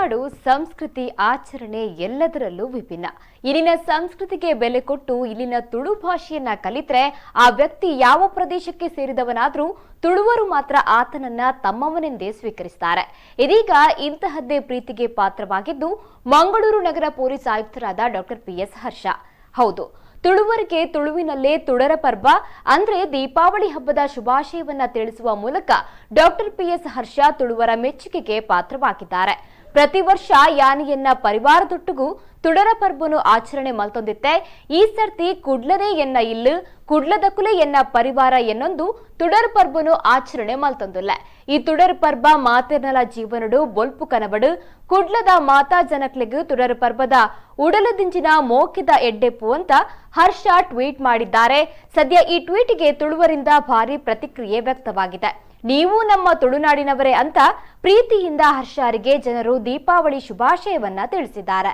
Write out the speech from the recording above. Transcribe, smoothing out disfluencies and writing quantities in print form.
ತುಳುನಾಡು ಸಂಸ್ಕೃತಿ ಆಚರಣೆ ಎಲ್ಲದರಲ್ಲೂ ವಿಭಿನ್ನ. ಇಲ್ಲಿನ ಸಂಸ್ಕೃತಿಗೆ ಬೆಲೆ ಕೊಟ್ಟು ಇಲ್ಲಿನ ತುಳು ಭಾಷೆಯನ್ನ ಕಲಿತ್ರೆ ಆ ವ್ಯಕ್ತಿ ಯಾವ ಪ್ರದೇಶಕ್ಕೆ ಸೇರಿದವನಾದ್ರೂ ತುಳುವರು ಮಾತ್ರ ಆತನನ್ನ ತಮ್ಮವನೆಂದೇ ಸ್ವೀಕರಿಸುತ್ತಾರೆ. ಇದೀಗ ಇಂತಹದ್ದೇ ಪ್ರೀತಿಗೆ ಪಾತ್ರವಾಗಿದ್ದು ಮಂಗಳೂರು ನಗರ ಪೊಲೀಸ್ ಆಯುಕ್ತರಾದ ಡಾಕ್ಟರ್ ಪಿಎಸ್ ಹರ್ಷ. ಹೌದು, ತುಳುವರಿಗೆ ತುಳುವಿನಲ್ಲೇ ತುಡರ ಪರ್ವ ಅಂದ್ರೆ ದೀಪಾವಳಿ ಹಬ್ಬದ ಶುಭಾಶಯವನ್ನ ತಿಳಿಸುವ ಮೂಲಕ ಡಾಕ್ಟರ್ ಪಿಎಸ್ ಹರ್ಷ ತುಳುವರ ಮೆಚ್ಚುಗೆಗೆ ಪಾತ್ರವಾಗಿದ್ದಾರೆ. ಪ್ರತಿ ವರ್ಷ ಯಾನೆಯನ್ನ ಪರಿವಾರದೊಟ್ಟಿಗೂ ತುಡರ ಪರ್ಬನು ಆಚರಣೆ ಮಲ್ತೊಂದಿತ್ತೆ. ಈ ಸರ್ತಿ ಕುಡ್ಲದೇ ಎನ್ನ ಇಲ್ಲು ಕುಡ್ಲದಕುಲೆ ಎನ್ನ ಪರಿವಾರ ಎನ್ನೊಂದು ತುಡರ್ ಪರ್ಬನು ಆಚರಣೆ ಮಲ್ತೊಂದುಲ್ಲ. ಈ ತುಡರ್ ಪರ್ಬ ಮಾತೆರ್ನಲ ಜೀವನಡು ಬೊಲ್ಪು ಕನಬಡು ಕುಡ್ಲದ ಮಾತಾ ಜನಕ್ಲೆಗೂ ತುಡರ್ ಪರ್ಬದ ಉಡಲದಿಂಜಿನ ಮೋಕಿದ ಎಡ್ಡೆಪ್ಪು ಅಂತ ಹರ್ಷ ಟ್ವೀಟ್ ಮಾಡಿದ್ದಾರೆ. ಸದ್ಯ ಈ ಟ್ವೀಟ್ಗೆ ತುಳುವರಿಂದ ಭಾರಿ ಪ್ರತಿಕ್ರಿಯೆ ವ್ಯಕ್ತವಾಗಿದೆ. ನೀವು ನಮ್ಮ ತುಳುನಾಡಿನವರೇ ಅಂತ ಪ್ರೀತಿಯಿಂದ ಹರ್ಷರಿಗೆ ಜನರು ದೀಪಾವಳಿ ಶುಭಾಶಯವನ್ನ ತಿಳಿಸಿದ್ದಾರೆ.